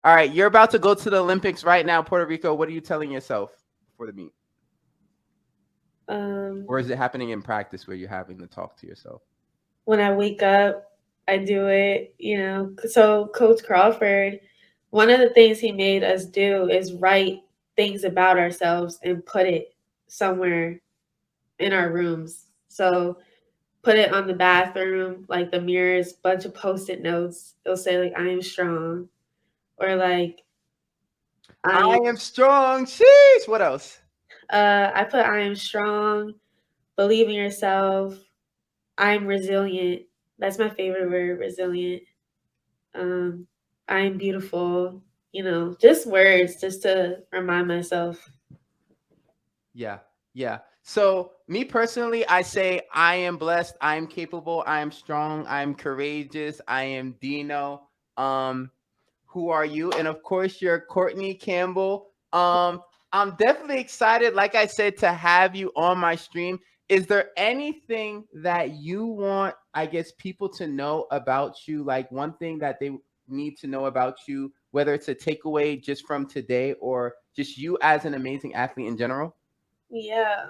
All right, you're about to go to the Olympics right now, Puerto Rico. What are you telling yourself for the meet? Um, Or is it happening in practice where you're having to talk to yourself? when I wake up, I do it, you know. So Coach Crawford, one of the things he made us do is write things about ourselves and put it somewhere in our rooms. So put it on the bathroom, like the mirrors, bunch of post-it notes. It'll say like I am strong or like I I am strong. Sheesh. What else? I put I am strong, believe in yourself, I'm resilient. That's my favorite word, resilient. Um, I'm beautiful, you know, just words just to remind myself. Yeah. Yeah. So, me personally, I say I am blessed, I am capable, I am strong, I am courageous, I am Dino. Um, who are you? And of course, you're Courtney Campbell. I'm definitely excited, like I said, to have you on my stream. Is there anything that you want, I guess, people to know about you? Like one thing that they need to know about you, whether it's a takeaway just from today or just you as an amazing athlete in general? Yeah.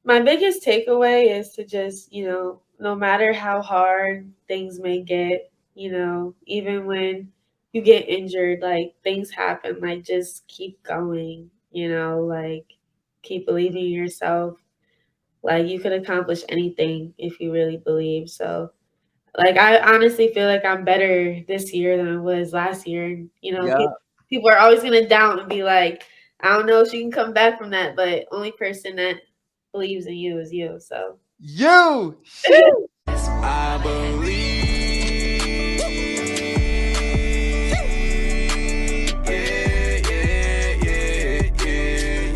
My biggest takeaway is to just, you know, no matter how hard things may get, you know, even when you get injured, like things happen, like just keep going, you know, like keep believing in yourself. Like you could accomplish anything if you really believe. So, like I honestly feel like I'm better this year than I was last year. And you know, Yeah. people are always gonna doubt and be like, I don't know if you can come back from that, but only person that believes in you is you. So You. I believe. Yeah, yeah, yeah, yeah, yeah,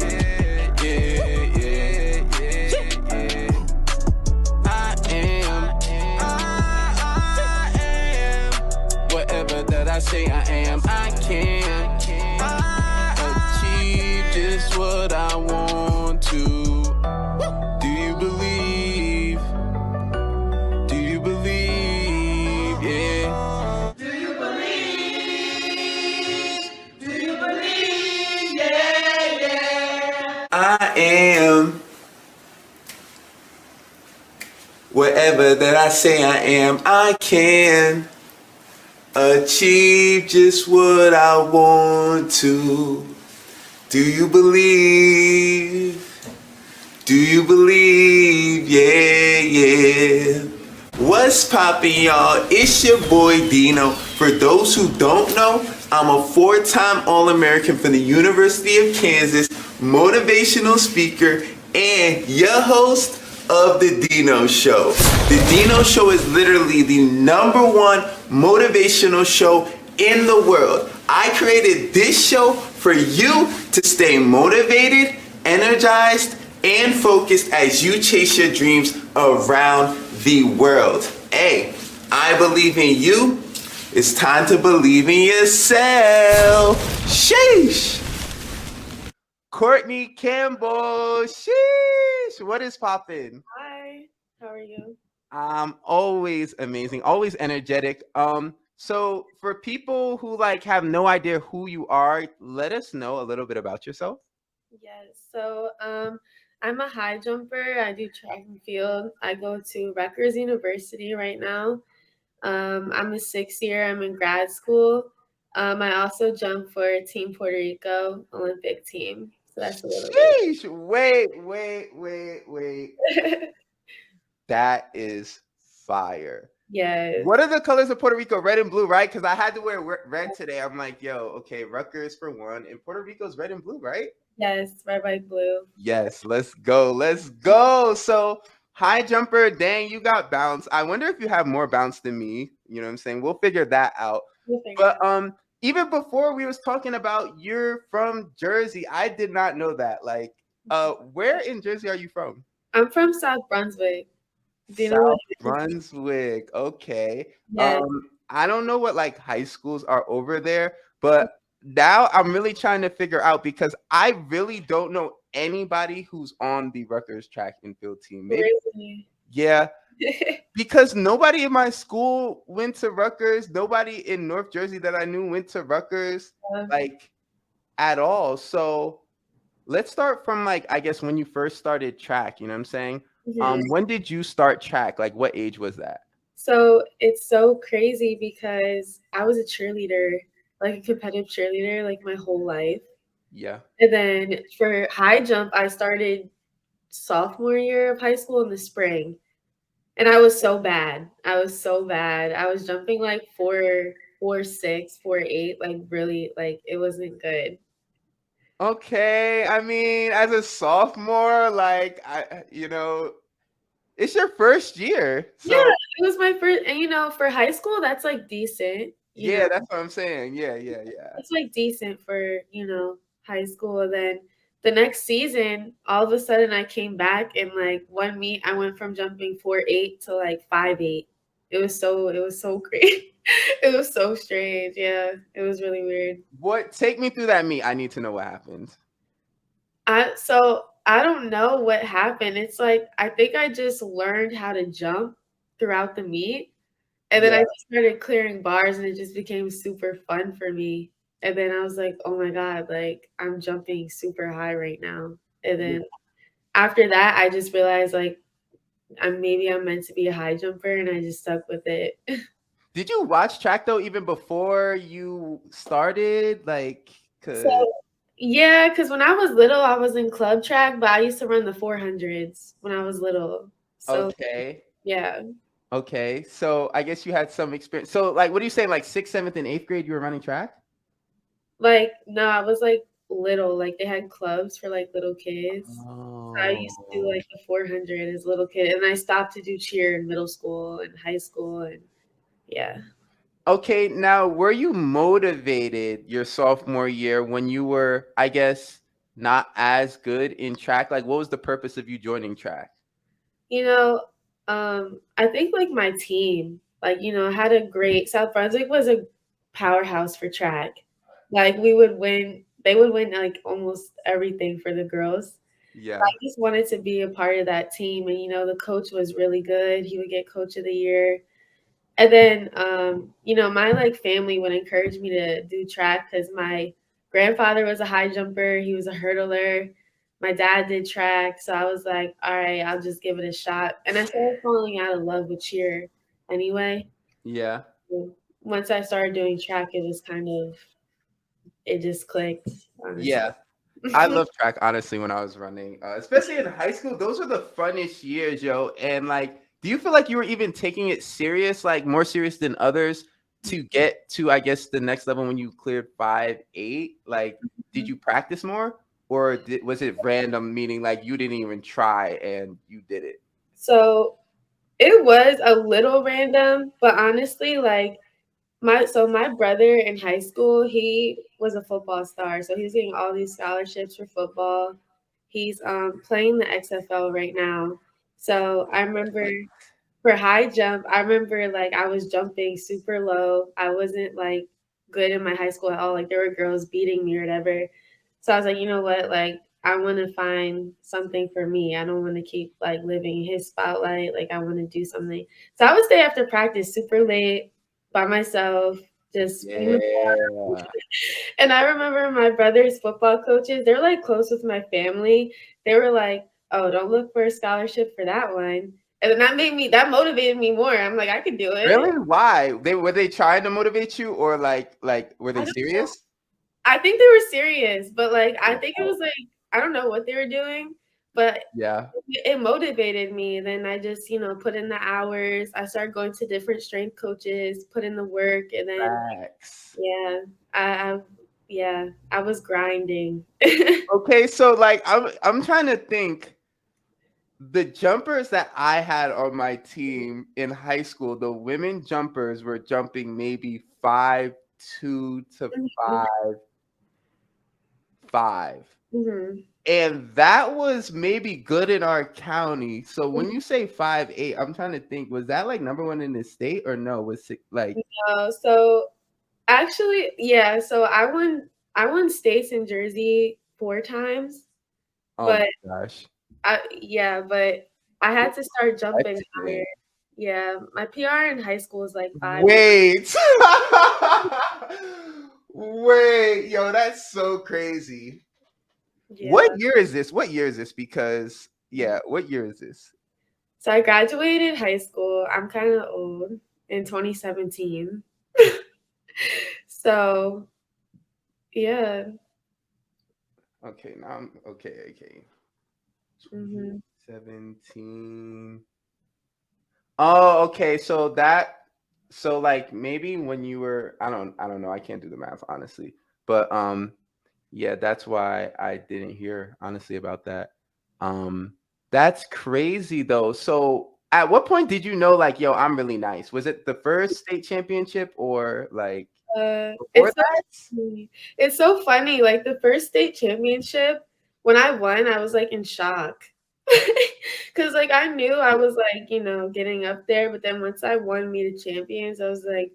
yeah, yeah, yeah. I am whatever that I say I am. I can achieve just what I want to. Do you believe? Do you believe? Yeah. Do you believe? Do you believe? Yeah, yeah. I am whatever that I say I am. I can achieve just what I want to. Do you believe? Do you believe? Yeah, yeah. What's poppin', y'all? It's your boy Dino. For those who don't know, I'm a four-time All-American from the University of Kansas, motivational speaker, and your host of The Dino Show. The Dino Show is literally the #1 motivational show in the world. I created this show for you to stay motivated, energized, and focused as you chase your dreams around the world. Hey, I believe in you. It's time to believe in yourself. Sheesh. Courtney Campbell. Sheesh. What is poppin'? hi, how are you? Always amazing, always energetic. So for people who like have no idea who you are, let us know a little bit about yourself. Yes. So I'm a high jumper. I do track and field. I go to Rutgers University right now. I'm a sixth year. I'm in grad school. I also jump for Team Puerto Rico Olympic team. So that's a little Sheesh. Wait. bit. That is fire. Yes. What are the colors of Puerto Rico? Red and blue, right? Because I had to wear red today. I'm like, yo, okay, Rutgers for one, and Puerto Rico's red and blue, right? Yes. Red, white, blue. Yes, let's go. Let's go. So, high jumper, dang, you got bounce. I wonder if you have more bounce than me. You know what I'm saying? We'll figure that out. We'll figure it But out. even before we was talking about you're from Jersey, I did not know that. Like, where in Jersey are you from? I'm from South Brunswick. Do you know what South it is? Brunswick. Okay. Yes. I don't know what like high schools are over there, but now I'm really trying to figure out because I really don't know anybody who's on the Rutgers track and field team. Maybe Really? yeah. because nobody in my school went to Rutgers. Nobody in North Jersey that I knew went to Rutgers, like at all. So let's start from like I guess when you first started track. You know what I'm saying? Mhm. When did you start track? Like what age was that? So it's so crazy because I was a cheerleader, like a competitive cheerleader, like my whole life. Yeah. And then for high jump, I started sophomore year of high school in the spring. And I was so bad. I was so bad. I was jumping like 4.6, 4.8, like really, like it wasn't good. Okay. I mean, as a sophomore, like it's your first year, Yeah, so it was my first, and for high school, that's like decent. yeah, that's what I'm saying. Yeah, yeah, yeah. It's like decent for, high school. And then the next season, all of a sudden I came back and like one meet I went from jumping 4.8 to like 5.8. It was so great. It was so strange. Yeah. It was really weird. What? Take me through that meet. I need to know what happened. I don't know what happened. It's like I think I just learned how to jump throughout the meet. And then I Yeah. just started clearing bars and it just became super fun for me. And then I was like, "Oh my god, like I'm jumping super high right now." And Yeah. then after that, I just realized like I'm meant to be a high jumper and I just stuck with it. Did you watch track though even before you started? Like, So, cause yeah, cuz when I was little, I was in club track, but I used to run the 400s when I was little. So, okay, yeah. okay. So I guess you had some experience. So like, what are you saying? Like sixth, seventh, and eighth grade, you were running track? Like no, I was like little, like they had clubs for like little kids. I used to do Oh. like the 400 as a little kid, and I stopped to do cheer in middle school and high school, and yeah. Okay, now were you motivated your sophomore year when you were, I guess, not as good in track? Like, what was the purpose of you joining track? You know, I think like my team, like I had a great South Brunswick was a powerhouse for track. Like we would win, they would win like almost everything for the girls. I Yeah. just wanted to be a part of that team, and the coach was really good. He would get coach of the year. And then, my like family would encourage me to do track because my grandfather was a high jumper. He was a hurdler. My dad did track, so I was like, all right, I'll just give it a shot. And I started falling out of love with cheer anyway. Yeah. Once I started doing track, it just clicked, honestly. Yeah. I love track honestly when I was running, especially in high school. Those were the funnest years, yo. And like, do you feel like you were even taking it serious, like more serious than others, to get to, I guess, the next level when you cleared 5.8? Like, did you practice more, or was it random, meaning like you didn't even try and you did it? So it was a little random, but honestly, like my brother in high school, he was a football star, so he's getting all these scholarships for football. He's playing the XFL right now. So I remember for high jump, I remember like I was jumping super low. I wasn't like good in my high school at all. Like there were girls beating me or whatever. So I was like, you know what? Like I want to find something for me. I don't want to keep like living in his spotlight. Like I want to do something. So I would stay after practice super late by myself, just Yeah. and I remember my brother's football coaches, they're like close with my family. They were like, "Oh, don't look for a scholarship for that one." And then that motivated me more. I'm like, I could do it. Really? Why? Were they trying to motivate you, or like were I they don't serious? I think they were serious, but like I think it was like I don't know what they were doing, but Yeah. it motivated me. Then I just, put in the hours. I started going to different strength coaches, put in the work, and then Facts. yeah, I yeah, I was grinding. Okay, so like I'm trying to think. The jumpers that I had on my team in high school, the women jumpers were jumping maybe 5.2 to 5.5. Mhm. And that was maybe good in our county. So when you say 5.8, I'm trying to think, was that like number one in the state or no? Was it like So actually, yeah, so I won states in Jersey 4 times, oh but my gosh. but I had to start jumping higher. Excellent. Yeah, my PR in high school is like 5'9". Wait. Wait, yo, that's so crazy. What Yeah. year is this? What year is this? Because yeah, what year is this? So I graduated high school. I'm kind of old in 2017. So yeah. Okay, now I'm okay, okay. Hmm. 2017. Oh, okay. So like maybe when you were I don't know, I can't do the math honestly. But yeah, that's why I didn't hear honestly about that. Um that's crazy though. So at what point did you know like yo, I'm really nice? Was it the first state championship or like before It's so that? funny. It's so funny. Like the first state championship, when I won, I was like in shock. Cause like I knew I was like, getting up there, but then once I won Meet of Champions, I was like,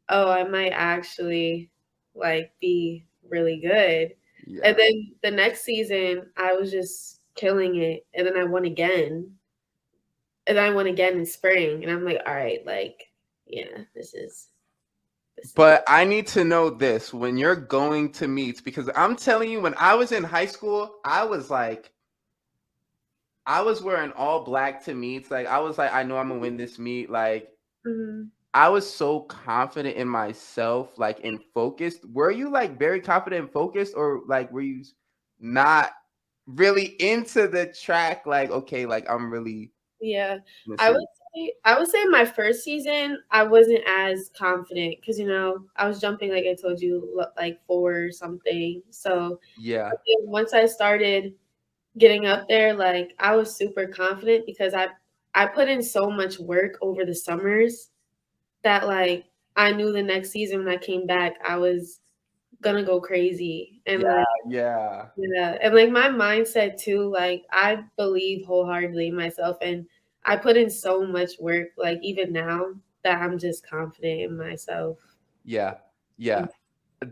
oh, I might actually like be really good. And Yeah. then the next season, I was just killing it, and then I won again, and then I won again in spring, and I'm like, all right, like, yeah, this is But I need to know this when you're going to meets because I'm telling you, when I was in high school, I was wearing all black to meets. Like I was like, I know I'm gonna win this meet. Like Mhm. I was so confident in myself, like and focused. Were you like very confident and focused, or like were you not really into the track? Like, okay, like I'm really Yeah, gonna I say, would say my first season I wasn't as confident because I was jumping like I told you like four or something. So yeah, but then once I started getting up there, like I was super confident because I put in so much work over the summers that like I knew the next season when I came back I was gonna go crazy and yeah, like yeah. yeah, and like my mindset too, like I believe wholeheartedly in myself and I put in so much work, like even now that I'm just confident in myself. Yeah, yeah.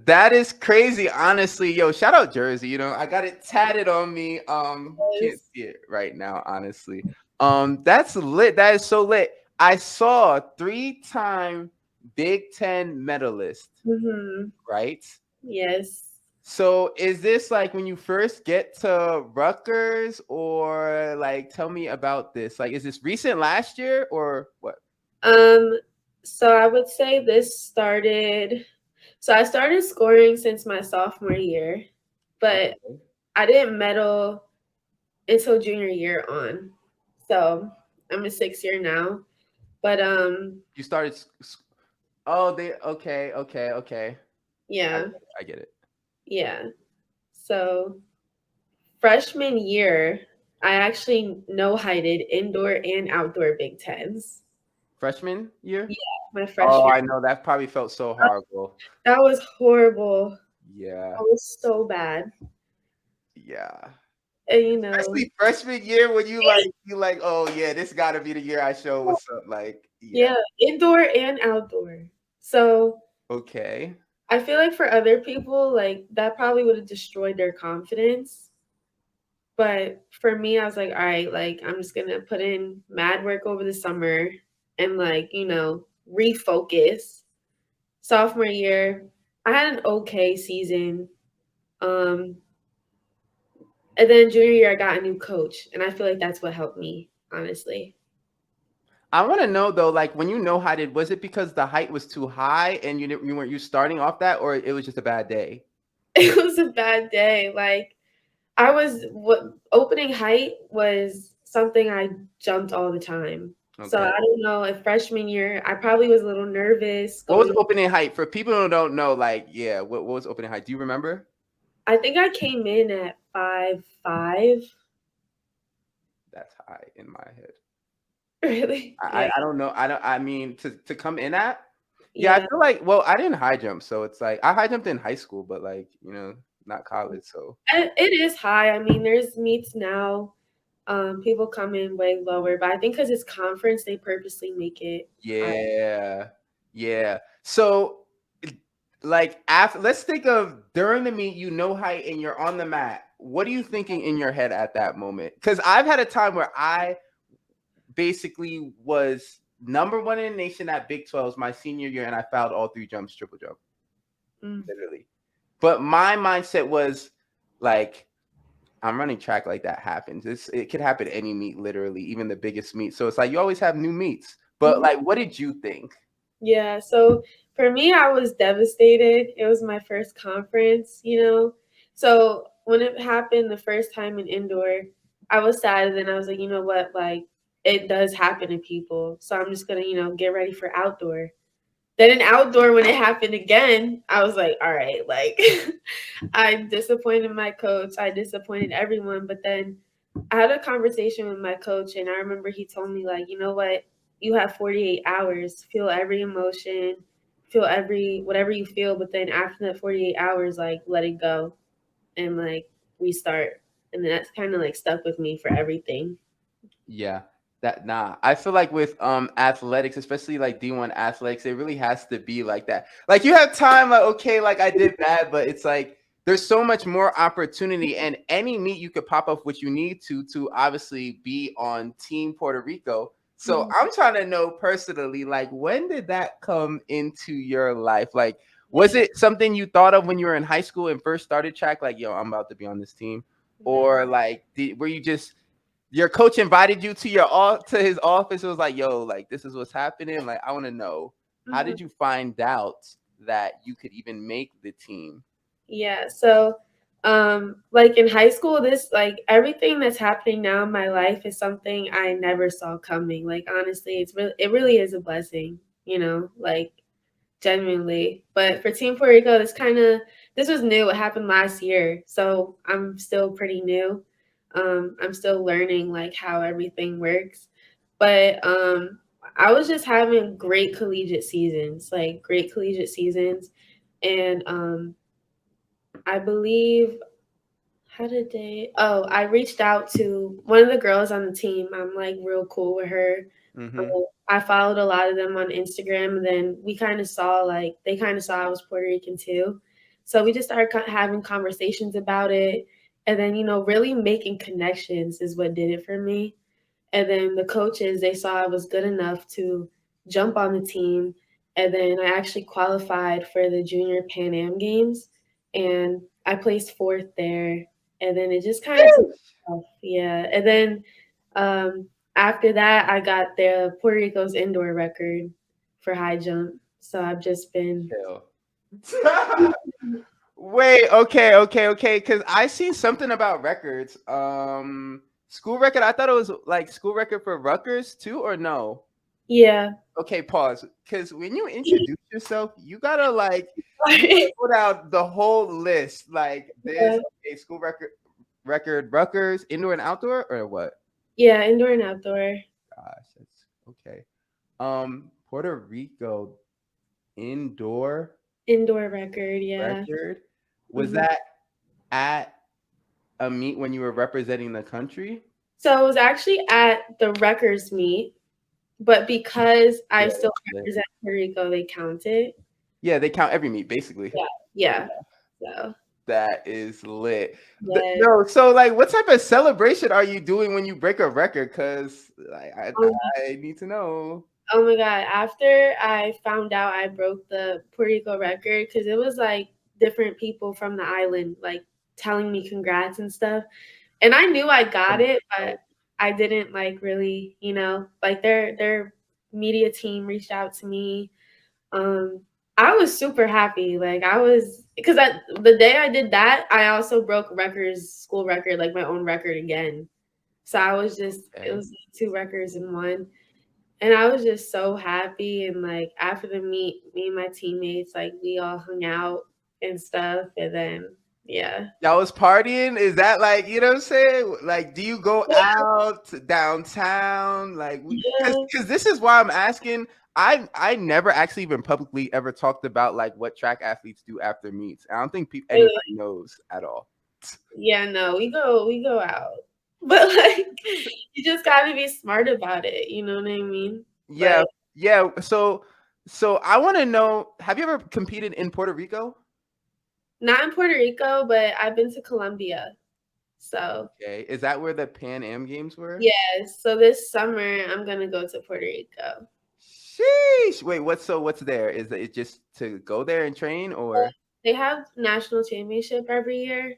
That is crazy, honestly. Yo, shout out Jersey. You know, I got it tatted on me. Can't Yes. see it right now, honestly. That's lit. That is so lit. I saw 3-time Big Ten medalist, Mhm. right? Yes. So is this like when you first get to Rutgers, or like tell me about this? Like, is this recent last year or what? Um, so I would say this started so I started scoring since my sophomore year, but Okay. I didn't medal until junior year on. So I'm a 6 year now. But You started oh, they okay, okay, okay. I get yeah, it. I get it. yeah. So freshman year, I actually no heighted indoor and outdoor Big Tens. Freshman year? Yeah, my Oh, freshman. I know that probably felt so horrible. That was horrible. Yeah, That was so bad. yeah. And Especially freshman year when you like, oh yeah, this gotta be the year I show what's up. Like, yeah. yeah, indoor and outdoor. So Okay. I feel like for other people, like that probably would have destroyed their confidence. But for me, I was like, all right, like I'm just gonna put in mad work over the summer and like, refocus. Sophomore year, I had an okay season. Um, and then junior year I got a new coach and I feel like that's what helped me, honestly. I want to know though, like when you know how did was it because the height was too high and you weren't you starting off that, or it was just a bad day? It was a bad day. Like I was what opening height was something I jumped all the time. So I Okay. don't know if freshman year I probably was a little nervous What was going. opening height for people who don't know? Like, yeah, what was opening height? Do you remember? I think I came in at 5'5". That's high in my head. Really? Yeah. I don't know. I don't. I mean, to come in at. Yeah, I Yeah. feel like. Well, I didn't high jump, so it's like I high jumped in high school, but like not college. So And it is high. I mean, there's meets now. People come in way lower, but I think because it's conference, they purposely make it high. yeah, yeah. So like after, let's think of during the meet, height, and you're on the mat. What are you thinking in your head at that moment? Because I've had a time where I basically was number one in the nation at Big 12s my senior year, and I fouled all three jumps, triple jump, Mm. literally. But my mindset was like, I'm running track, like that happens. It could happen any meet, literally, even the biggest meet. So it's like you always have new meets. But Mhm. like, what did you think? Yeah, so for me, I was devastated. It was my first conference, you know. So when it happened the first time in indoor, I was sad. And then I was like, you know what? Like, it does happen to people. So I'm just going to, get ready for outdoor. Then in outdoor, when it happened again, I was like, all right, like, I disappointed my coach. I disappointed everyone. But then I had a conversation with my coach, and I remember he told me, like, you know what? You have 48 hours. Feel every emotion, feel every whatever you feel. But then after that 48 hours, like, let it go and like restart. And then that's kind of like stuck with me for everything. Yeah. That nah. I feel like with athletics, especially like D1 athletics, it really has to be like that. Like you have time, like okay, like I did bad, but it's like there's so much more opportunity, and any meet you could pop up what you need to obviously be on Team Puerto Rico. So Mhm. I'm trying to know personally, like when did that come into your life? Like, was Yeah. it something you thought of when you were in high school and first started track? Like, yo, I'm about to be on this team, or No. like, were you just your coach invited you to to his office? It was like, yo, like this is what's happening. Like, I want to know, how Mhm. did you find out that you could even make the team? Yeah. So, like in high school, this like everything that's happening now in my life is something I never saw coming. Like honestly, it really is a blessing, like genuinely. But for Team Puerto Rico, this was new. It happened last year, so I'm still pretty new. I'm still learning like how everything works. But I was just having great collegiate seasons, and I believe how did they? Oh, I reached out to one of the girls on the team. I'm like real cool with her. Mm-hmm. I followed a lot of them on Instagram, and then we kind of saw like they kind of saw I was Puerto Rican too. So we just started having conversations about it, and then really making connections is what did it for me. And then the coaches, they saw I was good enough to jump on the team. And then I actually qualified for the Junior Pan Am Games, and I placed fourth there. And then it just kind of took off. Yeah. And then after that, I got the Puerto Rico's indoor record for high jump. So I've just been. Chill. Wait, okay. Because I seen something about records. School record. I thought it was like school record for Rutgers too, or no? Yeah. Okay, pause. Because when you introduce yourself, you gotta like you gotta put out the whole list. Like this, Yeah. okay, school record, Rutgers, indoor and outdoor, or what? Yeah. Indoor and outdoor. Gosh, that's okay. Puerto Rico indoor Indoor record. Yeah. record. Was Mhm. that at a meet when you were representing the country? So it was actually at the Rutgers meet, but because I Yeah, still that's lit. represent Puerto Rico, they count it. Yeah, they count every meet basically. Yeah. Yeah. So That is lit. yeah. No, so like, what type of celebration are you doing when you break a record? Cause like, Um, I need to know. oh my God. After I found out I broke the Puerto Rico record, because it was like different people from the island like telling me congrats and stuff. And I knew I got it, but I didn't like really, like their media team reached out to me. Um, I was super happy. Like I was because the day I did that, I also broke records, school record, like my own record again. So I was just it Okay. was like two records in one. And I was just so happy, and like after the meet, me and my teammates, like we all hung out and stuff, and then yeah. Y'all was partying? Is that like, you know what I'm saying? Like, do you go out to downtown? Like, Yeah. because this is why I'm asking. I never actually even publicly ever talked about like what track athletes do after meets. I don't think anybody Really. knows at all. Yeah, no, we go out. But like you just gotta be smart about it, you know what I mean? Yeah, Like yeah. So I want to know, have you ever competed in Puerto Rico? not in Puerto Rico, but I've been to Colombia. So Okay. Is that where the Pan Am Games were? yes. So this summer I'm gonna go to Puerto Rico. Sheesh. Wait, what's there? Is it just to go there and train or They have national championship every year,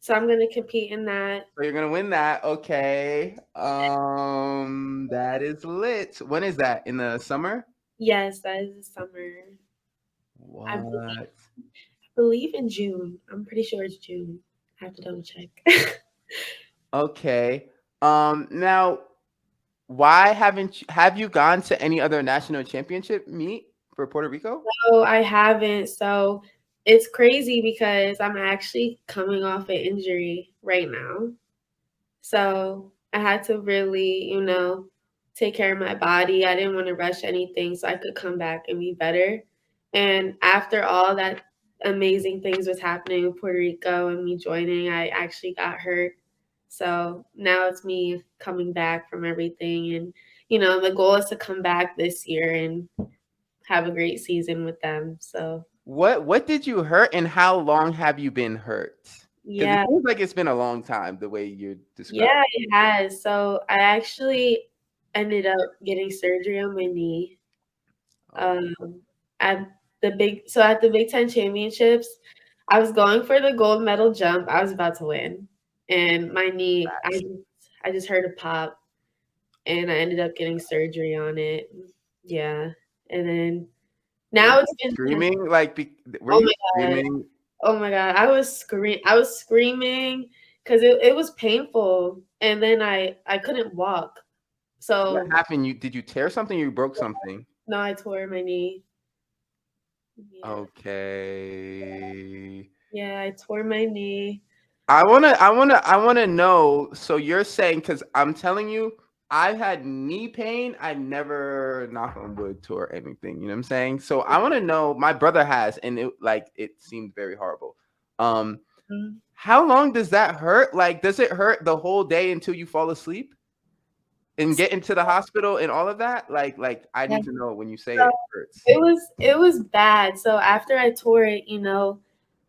so I'm gonna compete in that. so you're gonna win that? Okay. That is lit. When is that? In the summer? Yes, that is the summer. I What? believe in June. I'm pretty sure it's June. I have to double check. Okay. Now why have you gone to any other national championship meet for Puerto Rico? So I haven't. So it's crazy because I'm actually coming off an injury right now. So I had to really, take care of my body. I didn't want to rush anything so I could come back and be better. And after all that amazing things was happening in Puerto Rico and me joining, I actually got hurt. So now it's me coming back from everything. And, the goal is to come back this year and have a great season with them. So, What did you hurt and how long have you been hurt? Because it yeah. seems like it's been a long time the way you're describing. Yeah, it has. So I actually ended up getting surgery on my knee. Oh, Um, at at the Big Ten Championships, I was going for the gold medal jump. I was about to win, and my knee, I just heard a pop, and I ended up getting surgery on it. Yeah, and then were now you it's been 10. screaming? Like, were Oh you my god! screaming? Oh my god! I was screaming because it was painful, and then I couldn't walk. What So, happened? Did you tear something? Or you broke something? no, I tore my knee. Yeah. Okay. Yeah, I tore my knee. I wanna know. So you're saying because I'm telling you, I've had knee pain. I never, knock on wood, tore anything. You know what I'm saying? So I want to know. My brother has, and it seemed very horrible. Um, Mhm. how long does that hurt? Like, does it hurt the whole day until you fall asleep and get into the hospital and all of that? Like I Yeah, need to know when you say so it hurts. it was bad. So after I tore it,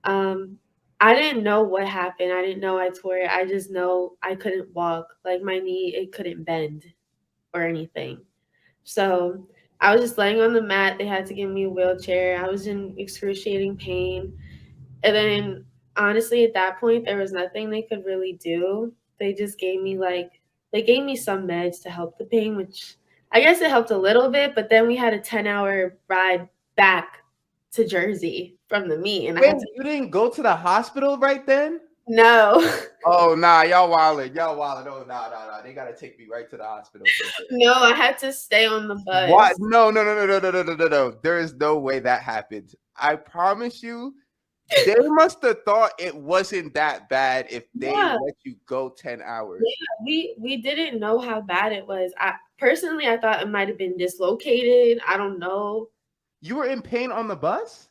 um, I didn't know what happened. I didn't know I tore it. I just know I couldn't walk. Like my knee, it couldn't bend or anything. So I was just laying on the mat. They had to give me a wheelchair. I was in excruciating pain. And then honestly, at that point, there was nothing they could really do. They just gave me some meds to help the pain, which I guess it helped a little bit. But then we had a 10-hour ride back to Jersey from the meet, and I Wait, had to you didn't go to the hospital right then? no, Oh nah, y'all wildin', y'all wildin'. Oh nah. They gotta take me right to the hospital for this. no, I had to stay on the What? bus. No. There is no way that happened. I promise you, they must have thought it wasn't that bad if they Yeah, let you go 10 hours. yeah, we didn't know how bad it was. I thought it might have been dislocated. I don't know. You were in pain on the bus?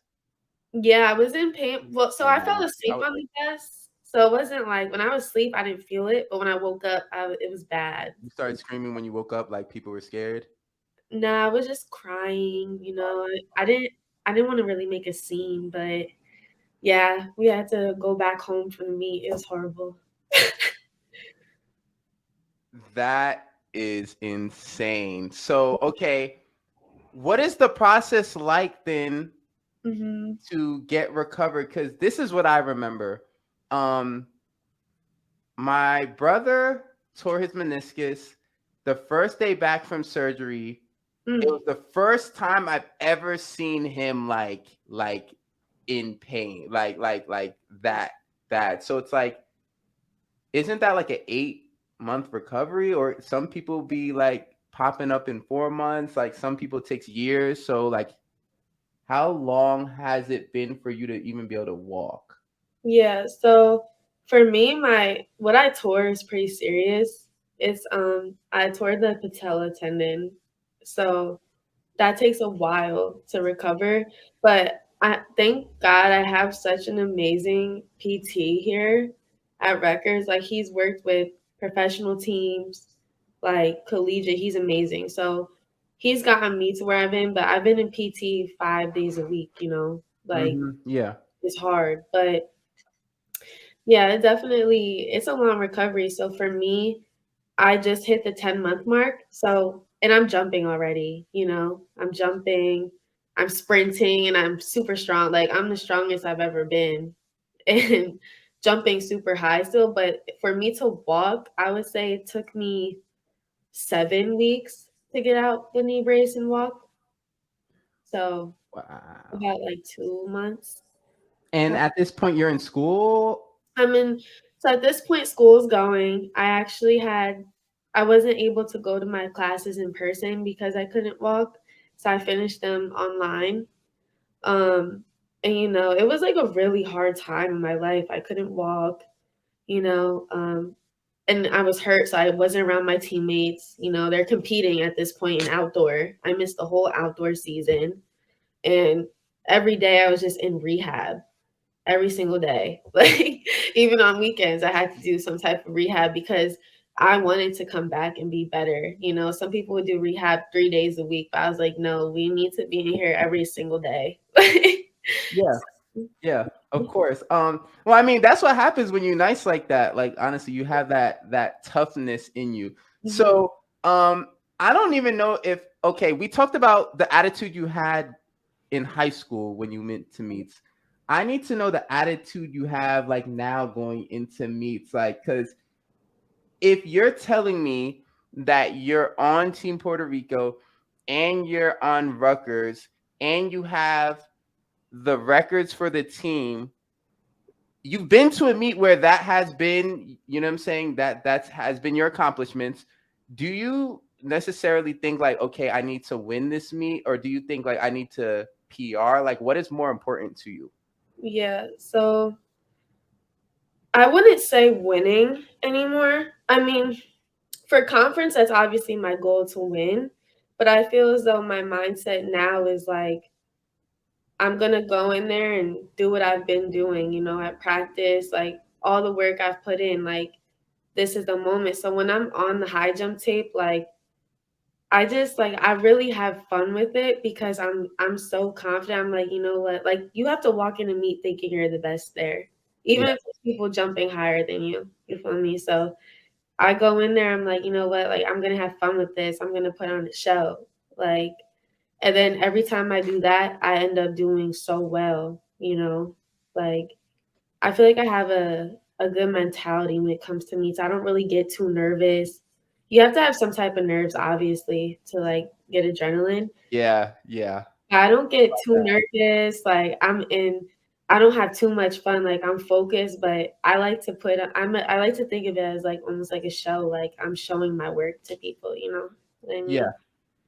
Yeah, I was in pain. Well, so Oh I no. fell asleep on the bus. So it wasn't like when I was asleep, I didn't feel it, but when I woke up, it was bad. You started screaming when you woke up like people were scared? No, I was just crying, I didn't want to really make a scene, but yeah, we had to go back home for the meet. It was horrible. That is insane. So, okay, what is the process like then Mhm. to get recovered? Because this is what I remember. Um, my brother tore his meniscus the first day back from surgery. It Mm. was the first time I've ever seen him like in pain, like that bad. So it's like, isn't that like an 8 month recovery? Or some people be like popping up in 4 months, like some people it takes years. So like, how long has it been for you to even be able to walk? Yeah, so for me, my what I tore is pretty serious. I tore the patella tendon. So that takes a while to recover, but I thank God I have such an amazing PT here at Rutgers. Like he's worked with professional teams, like collegiate. He's amazing. So he's gotten me to where I've been, but I've been in PT 5 days a week, like Yeah. it's hard. But yeah, it's a long recovery. So for me, I just hit the 10-month mark. So and I'm jumping already, you know. I'm jumping, I'm sprinting, and I'm super strong. Like I'm the strongest I've ever been. And jumping super high still, but for me to walk, I would say it took me 7 weeks to get out the knee brace and walk. So Wow. about like 2 months. And at this point, you're in school. I'm in, so at this point, school's going. I wasn't able to go to my classes in person because I couldn't walk. So I finished them online. Um, and it was like a really hard time in my life. I couldn't walk, you know, and I was hurt. So I wasn't around my teammates. They're competing at this point in outdoor. I missed the whole outdoor season. And every day I was just in rehab every single day. Like even on weekends, I had to do some type of rehab because I wanted to come back and be better. Some people would do rehab 3 days a week, but I was like, no, we need to be in here every single day. Yeah. Yeah, of course. Well, I mean, that's what happens when you're nice like that. Like, honestly, you have that toughness in you. Mhm. So, I don't even know if okay, we talked about the attitude you had in high school when you went to meets. I need to know the attitude you have like now going into meets, like, because if you're telling me that you're on Team Puerto Rico and you're on Rutgers and you have the records for the team, you've been to a meet where that has been, you know what I'm saying, that has been your accomplishments. Do you necessarily think like, okay, I need to win this meet, or do you think like I need to PR? Like, what is more important to you? Yeah, so I wouldn't say winning anymore. I mean, for conference, that's obviously my goal to win, but I feel as though my mindset now is like I'm gonna go in there and do what I've been doing, at practice, like all the work I've put in, like this is the moment. So when I'm on the high jump tape, like I just like I really have fun with it because I'm so confident. I'm like, you know what? Like you have to walk in a meet thinking you're the best there. Even Yeah, if there's people jumping higher than you. You feel me? So I go in there, I'm like, you know what? Like I'm gonna have fun with this. I'm gonna put on a show. Like and then every time I do that, I end up doing so well. Like I feel like I have a good mentality when it comes to meets. I don't really get too nervous. You have to have some type of nerves, obviously, to like get adrenaline. yeah, yeah, I don't get too nervous. Like I don't have too much fun. Like I'm focused, but I like to I like to think of it as like almost like a show. Like I'm showing my work to people. You know what I yeah. mean?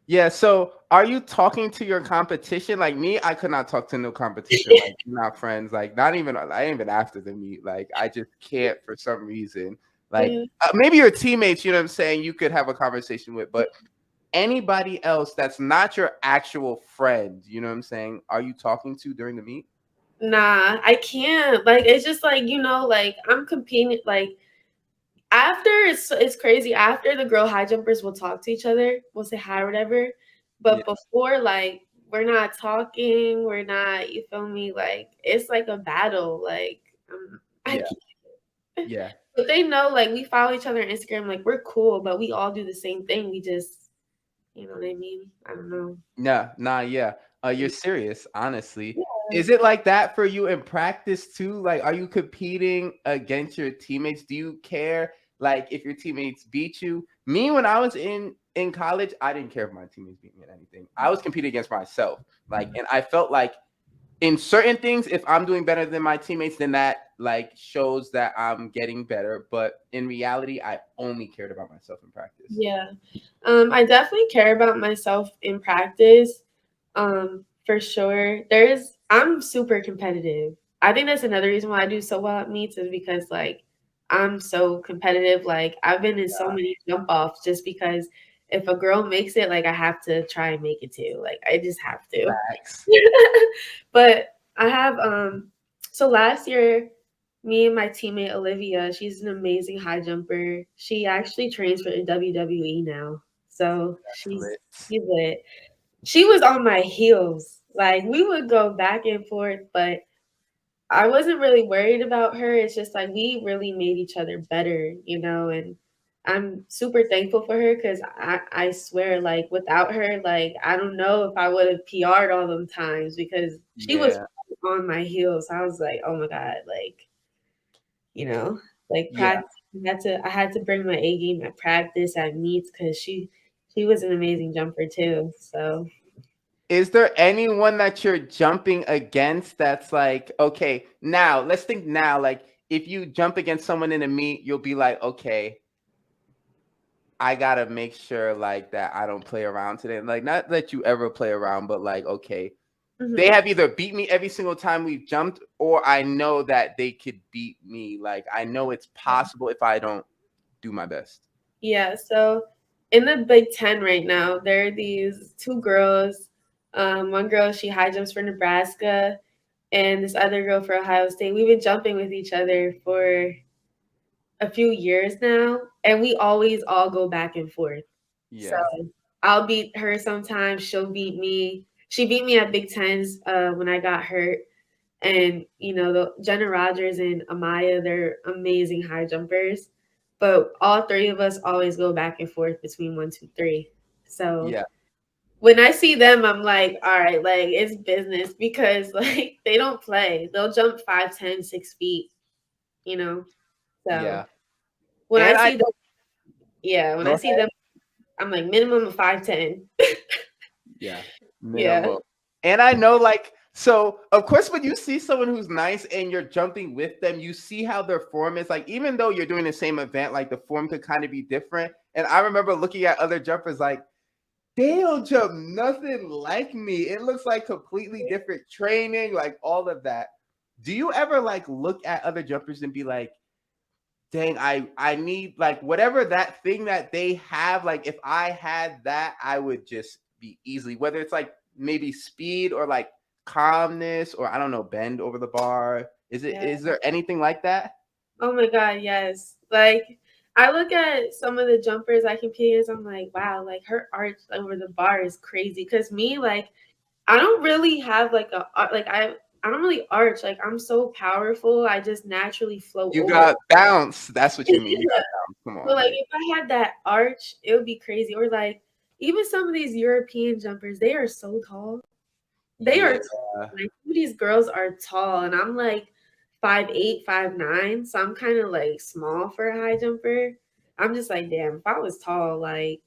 Yeah, so are you talking to your competition? Like me, I could not talk to no competition. Like we're not friends. Like not even I ain't even after the meet. Like I just can't for some reason. Like Yeah. maybe your teammates, you know what I'm saying, you could have a conversation with, but anybody else that's not your actual friend, you know what I'm saying, are you talking to during the meet? Nah, I can't. Like it's just like like I'm competing. Like after it's crazy. After the girl high jumpers will talk to each other, we'll say hi or whatever. Yeah, But before, like we're not talking. We're not. You feel me? Like it's like a battle. Like I yeah, can't. yeah. But they know. Like we follow each other on Instagram. Like we're cool, but we all do the same thing. We just, you know what I mean? I don't know. Nah, nah, yeah. You're serious, honestly. Yeah. Is it like that for you in practice too? Like, are you competing against your teammates? Do you care, like, if your teammates beat you? Me, when I was in college, I didn't care if my teammates beat me at anything. I was competing against myself. Like, and I felt like in certain things, if I'm doing better than my teammates, then that like shows that I'm getting better. But in reality, I only cared about myself in practice. Yeah. I definitely care about myself in practice. For sure. I'm super competitive. I think that's another reason why I do so well at meets is because like I'm so competitive. Like I've been in so many jump offs just because if a girl makes it, like I have to try and make it too. Like I just have to. Facts. But I have so last year me and my teammate Olivia, she's an amazing high jumper. She actually trains for the WWE now. So That's lit. she's lit. She was on my heels. Like we would go back and forth, but I wasn't really worried about her. It's just like we really made each other better, and I'm super thankful for her because I swear, like, without her, like, I don't know if I would have PR'd all them times because she was Yeah. on my heels. I was like, oh my God, like, you know, like Yeah. practice. I had to bring my A game at practice at meets because she was an amazing jumper too. So Is there anyone that you're jumping against that's like, okay, now let's think now, like if you jump against someone in a meet, you'll be like, okay, I gotta make sure like that I don't play around today. Like not that you ever play around, but like, okay, they mhm. have either beat me every single time we've jumped, or I know that they could beat me. Like I know it's possible if I don't do my best. Yeah, so in the Big Ten right now, there are these two girls. One girl, she high jumps for Nebraska, and this other girl for Ohio State. We've been jumping with each other for a few years now, and we always all go back and forth. So Yeah. I'll beat her sometimes, she'll beat me. She beat me at Big Tens when I got hurt. And the Jenna Rogers and Amaya, they're amazing high jumpers. But all three of us always go back and forth between one, two, three. So Yeah. when I see them, I'm like, all right, like it's business because like they don't play. They'll jump 5, 10, 6 feet, you know. So Yeah. when I And I see them, yeah, when go I see ahead. them, I'm like minimum of 5'10". Yeah, Yeah. minimal. And I know, like, so of course, when you see someone who's nice and you're jumping with them, you see how their form is. Like, even though you're doing the same event, like the form could kind of be different. And I remember looking at other jumpers, like, they don't jump nothing like me. It looks like completely different training, like all of that. Do you ever like look at other jumpers and be like, dang, I need like whatever that thing that they have, like if I had that, I would just be easily, whether it's like maybe speed or like calmness or I don't know, bend over the bar. Yeah. Is there anything like that? Oh my God, yes. Like I look at some of the jumpers I compete against, I'm like, wow, like her arch over the bar is crazy. Cause me, like, I don't really have like I don't really arch. Like I'm so powerful. I just naturally flow You over. got bounce. That's what you mean. You got bounce. Come So on, like like if I had that arch, it would be crazy. Or like even some of these European jumpers, they are so tall. They are yeah. tall. Like some of these girls are tall, and I'm like 5'8", 5'9", so I'm kind of like small for a high jumper. I'm just like, damn, if I was tall, like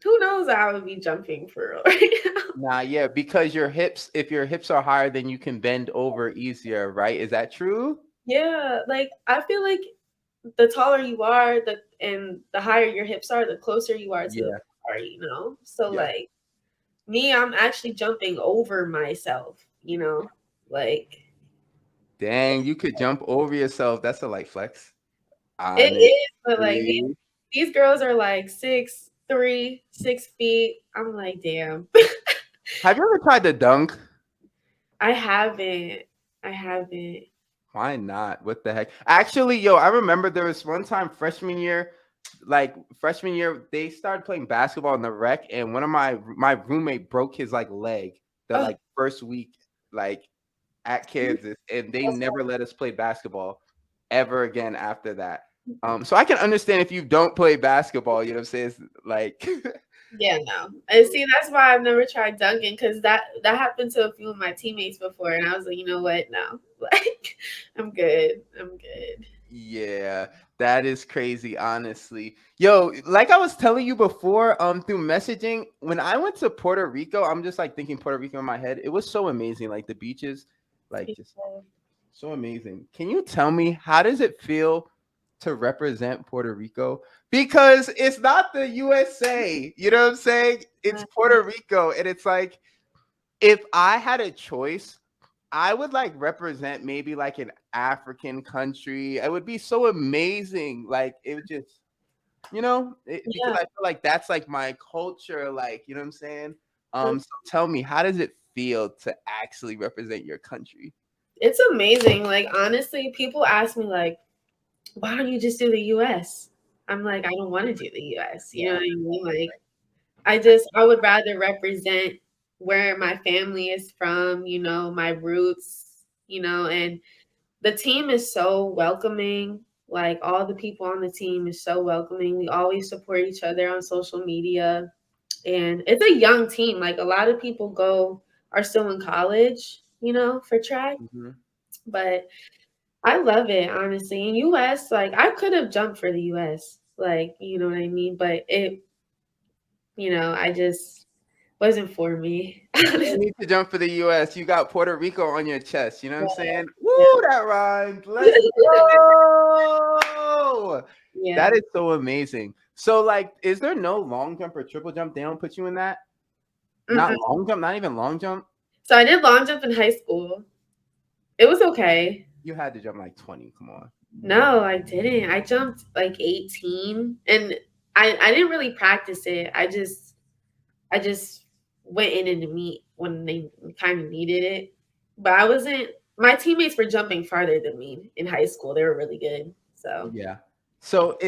who knows how I would be jumping for real right now. Nah, yeah, because your hips, if your hips are higher, then you can bend over easier, right? Is that true? Yeah, like I feel like the taller you are, and the higher your hips are, the closer you are to the Yeah. bar. So Yeah. like me, I'm actually jumping over myself. Like Dang, you could jump over yourself. That's a light flex. it Honestly. is, but like these girls are like 6'3", 6 feet. I'm like, damn. Have you ever tried to dunk? I haven't. I haven't. Why not? What the heck? Actually, yo, I remember there was one time freshman year, they started playing basketball in the rec, and one of my roommate broke his like leg the Oh, like first week, like at Kansas, and they never let us play basketball ever again after that. So I can understand if you don't play basketball, you know what I'm saying? It's like yeah, no. And see, that's why I've never tried dunking because that happened to a few of my teammates before, and I was like, you know what? No, like, I'm good. I'm good. yeah, that is crazy, honestly. Yo, like I was telling you before, through messaging, when I went to Puerto Rico, I'm just like thinking Puerto Rico in my head. It was so amazing, like the beaches, like just so amazing. Can you tell me how does it feel to represent Puerto Rico? Because it's not the USA, you know what I'm saying? It's Puerto Rico, and it's like if I had a choice, I would like represent maybe like an African country. It would be so amazing. Like it would just, because Yeah, I feel like that's like my culture. Like you know what I'm saying. yeah. So tell me, how does it feel to actually represent your country? It's amazing. Like honestly, people ask me like, why don't you just do the US? I'm like, I don't want to do the US. You know Yeah, what I mean? Like I would rather represent where my family is from, my roots, and the team is so welcoming. Like all the people on the team is so welcoming. We always support each other on social media. And it's a young team. Like a lot of people are still in college, for track. Hmm. But I love it, honestly. In US, like I could have jumped for the US. Like, you know what I mean? But I just wasn't for me. You don't need to jump for the US. You got Puerto Rico on your chest. You know what I'm saying? Yeah. Woo, that rhymed. Let's go. Yeah. That is so amazing. So, like, is there no long jump or triple jump? They don't put you in that? Not Mm-mm. long jump, not even long jump. So I did long jump in high school. It was okay. You had to jump like 20. Come on. No, I didn't. I jumped like 18 and I didn't really practice it. I just went in the meet when they kind of needed it. But I wasn't my teammates were jumping farther than me in high school. They were really good. So Yeah. So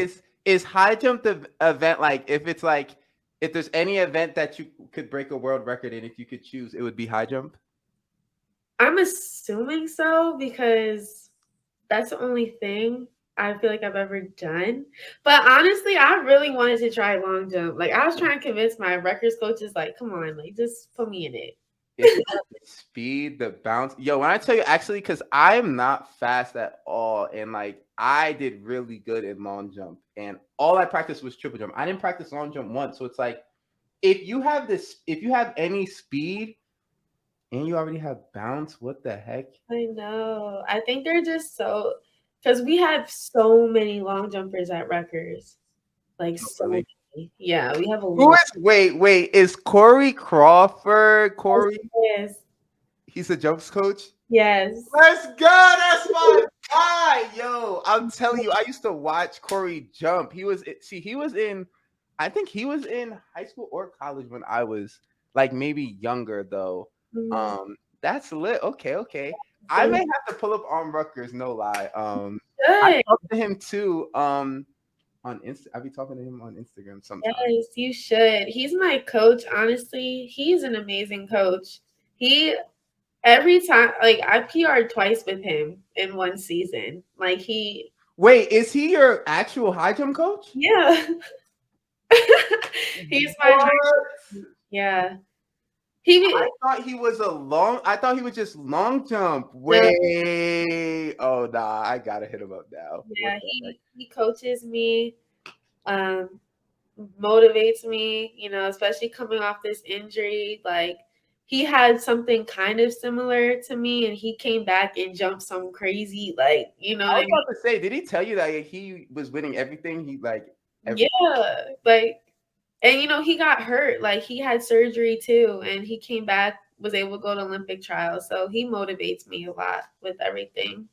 is high jump the event, like if it's like if there's any event that you could break a world record in, if you could choose, it would be high jump? I'm assuming so because that's the only thing I feel like I've ever done. But honestly, I really wanted to try long jump. Like I was trying to convince my records coaches, like, come on, like just put me in it. If you have the speed, the bounce. Yo, when I tell you actually, because I'm not fast at all, and like I did really good in long jump, and all I practiced was triple jump. I didn't practice long jump once. So it's like if you have any speed and you already have bounce, what the heck? I know. I think they're just so because we have so many long jumpers at Rutgers. Like so Really? many. Yeah, we have a Who lot. is wait, is Corey Crawford? Corey, Yes. he's a jumps coach. Yes. Let's go. That's my guy. Yo, I'm telling you, I used to watch Corey jump. He was in, I think he was in high school or college when I was like maybe younger though. Mhm. That's lit. Okay, okay. I So may have to pull up on Rutgers, no lie. I good. talked to him too. On Insta, I be talking to him on Instagram sometimes. Yes, you should. He's my coach, honestly. He's an amazing coach. He every time like I PR'd twice with him in one season. Like Wait, is he your actual high jump coach? yeah. He's my What? yeah. He I thought he was just long jump. no, Wait. Oh nah, I gotta hit him up now. What yeah, the heck? he coaches me, um, motivates me, especially coming off this injury. Like he had something kind of similar to me and he came back and jumped some crazy, like, you know I what I was mean? about to say, did he tell you that he was winning everything? He like every Yeah. Like and he got hurt. Like he had surgery too and he came back, was able to go to Olympic trials. So he motivates me a lot with everything.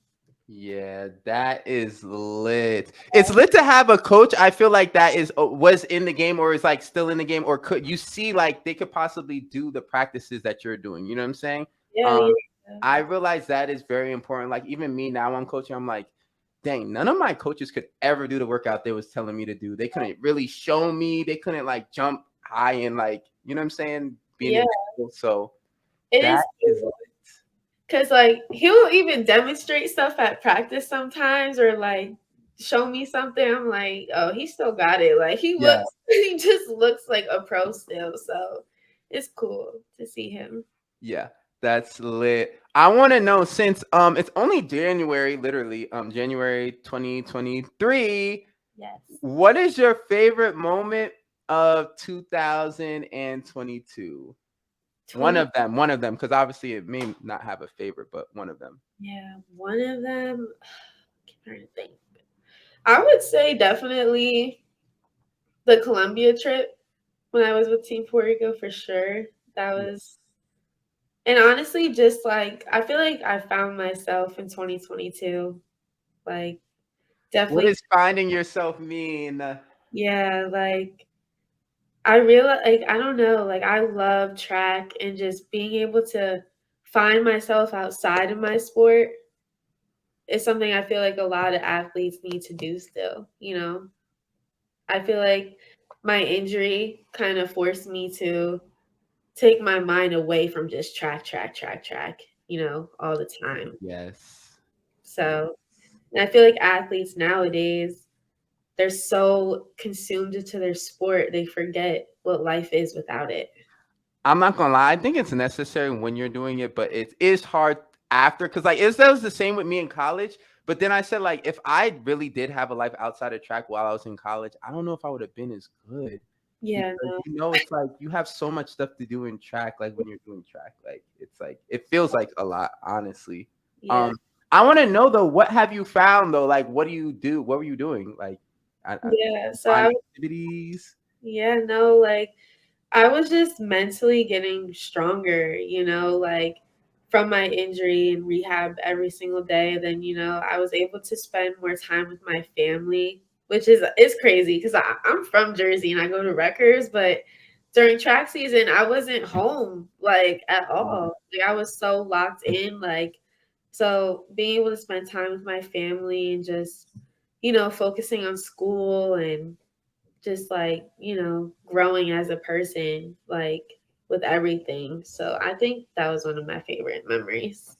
Yeah, that is lit. It's lit to have a coach. I feel like that is was in the game or is like still in the game or could you see like they could possibly do the practices that you're doing. You know what I'm saying? Yeah, Um, yeah. I realize that is very important. Like even me now, I'm coaching. I'm like, dang, none of my coaches could ever do the workout they was telling me to do. They couldn't really show me. They couldn't like jump high and like you know what I'm saying, being Yeah. in so It that is is because like he'll even demonstrate stuff at practice sometimes or like show me something. I'm like, oh, he still got it. Like yeah. he just looks like a pro still. So it's cool to see him. Yeah, that's lit. I want to know since it's only January, literally January 2023. Yes. What is your favorite moment of 2022? 20. One of them, because obviously it may not have a favorite, but one of them. Yeah, one of them. I'm trying to think. I would say definitely the Colombia trip when I was with Team Puerto Rico for sure. That was, and honestly, just like I feel like I found myself in 2022. Like What definitely, does finding yourself mean? yeah. Like I realize, like I don't know, like I love track and just being able to find myself outside of my sport is something I feel like a lot of athletes need to do still. I feel like my injury kind of forced me to take my mind away from just track, all the time. Yes. Yes. So And I feel like athletes nowadays, they're so consumed into their sport, they forget what life is without it. I'm not gonna lie. I think it's necessary when you're doing it, but it is hard after because like it was the same with me in college. But then I said like if I really did have a life outside of track while I was in college, I don't know if I would have been as good Yeah, because no, it's like you have so much stuff to do in track. Like when you're doing track, like it's like it feels like a lot, honestly. yeah, Um, I want to know though, what have you found though? Like, what do you do? What were you doing? Like, yeah. So find I, activities. yeah, no, like I was just mentally getting stronger, like from my injury and rehab every single day. Then, I was able to spend more time with my family, which is it's crazy because I'm from Jersey and I go to Rutgers, but during track season, I wasn't home like at all. Like I was so locked in, like so being able to spend time with my family and just, focusing on school and just like, growing as a person, like with everything. So I think that was one of my favorite memories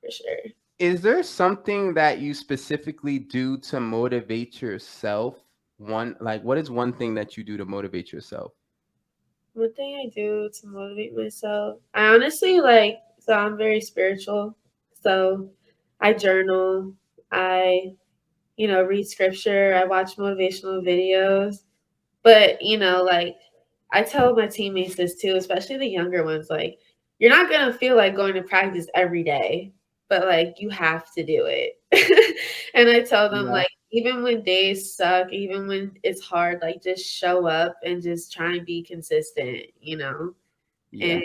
for sure. Is there something that you specifically do to motivate yourself? What is one thing that you do to motivate yourself? One thing I do to motivate myself, I honestly like, so I'm very spiritual. So I journal, I, read scripture, I watch motivational videos. But, like I tell my teammates this too, especially the younger ones, like you're not gonna feel like going to practice every day, but like you have to do it. And I tell them Yeah. like even when days suck, even when it's hard, like just show up and just try and be consistent. And Yeah.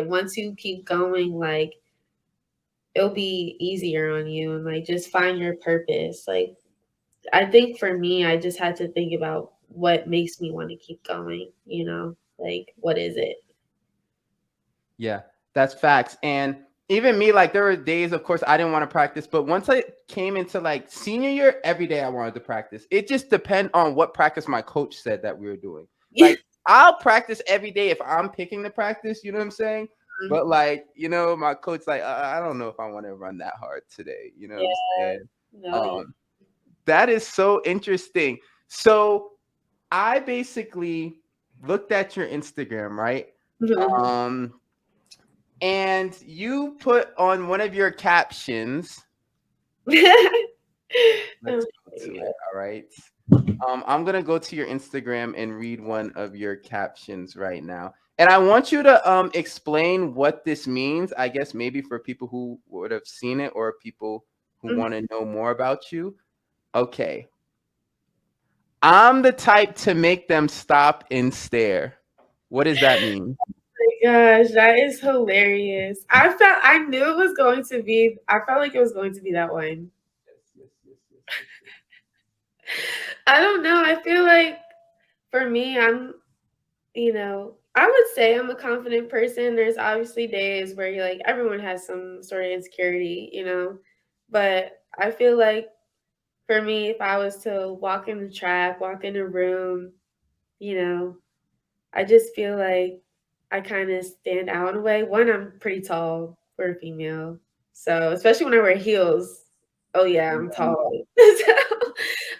once you keep going, like it'll be easier on you and like just find your purpose. Like I think for me, I just had to think about what makes me want to keep going. Like what is it? Yeah, that's facts. And even me, like there were days, of course, I didn't want to practice, but once I came into like senior year, every day I wanted to practice. It just depend on what practice my coach said that we were doing. Like I'll practice every day if I'm picking the practice, you know what I'm saying? But like, my coach like, I don't know if I want to run that hard today. You know what I'm Yeah, saying? no, yeah. Um, that is so interesting. So I basically looked at your Instagram, right? Mhm. Um, and you put on one of your captions. Let's Oh, go to yeah. it. All right. I'm gonna go to your Instagram and read one of your captions right now. And I want you to explain what this means. I guess maybe for people who would have seen it or people who Mhm. want to know more about you. Okay. I'm the type to make them stop and stare. What does that mean? My gosh, that is hilarious. I knew it was going to be. I felt like it was going to be that one. Yes, yes, yes, yes, yes. I don't know. I feel like for me, I would say I'm a confident person. There's obviously days where you're like, everyone has some sort of insecurity. But I feel like for me, if I was to walk in the track, walk in a room, you know, I just feel like I kind of stand out in a way. One, I'm pretty tall for a female. So, especially when I wear heels. Oh, yeah, I'm tall.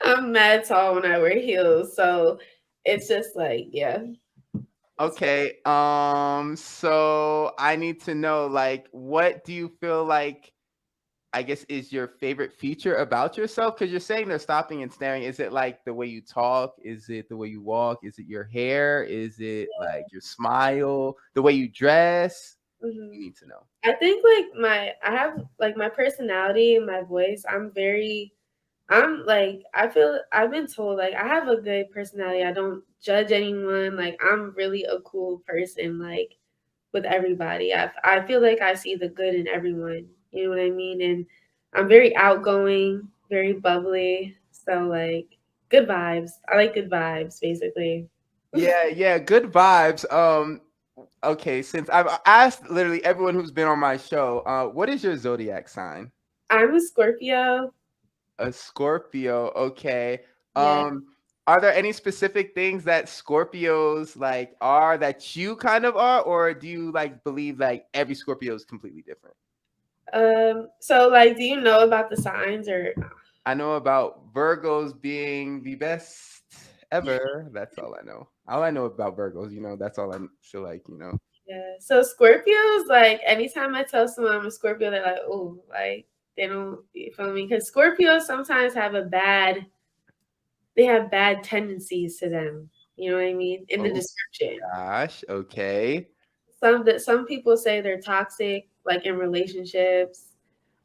I'm mad tall when I wear heels. So, it's just like, yeah. So, Okay. So I need to know, like, what do you feel like, I guess, is your favorite feature about yourself? Because you're saying they're stopping and staring. Is it like the way you talk? Is it the way you walk? Is it your hair? Is it like your smile? The way you dress? You mhm. need to know. I think like I have like my personality and my voice. I'm like I feel I've been told like I have a good personality. I don't judge anyone. Like I'm really a cool person. Like with everybody, I feel like I see the good in everyone. You know what I mean? And I'm very outgoing, very bubbly. So like good vibes. I like good vibes, basically. Yeah, yeah, good vibes. Okay, since I've asked literally everyone who's been on my show, what is your zodiac sign? I'm a Scorpio. A Scorpio, okay. Yeah. Are there any specific things that Scorpios like are that you kind of are, or do you like believe like every Scorpio is completely different? So like, do you know about the signs or? I know about Virgos being the best ever. That's all I know. All I know about Virgos, that's all I feel like, Yeah. So Scorpios, like anytime I tell someone I'm a Scorpio, they're like, oh, like they don't, you feel me? Because Scorpios sometimes they have bad tendencies to them. You know what I mean? In the Oh description. gosh, okay. Some people say they're toxic, like in relationships.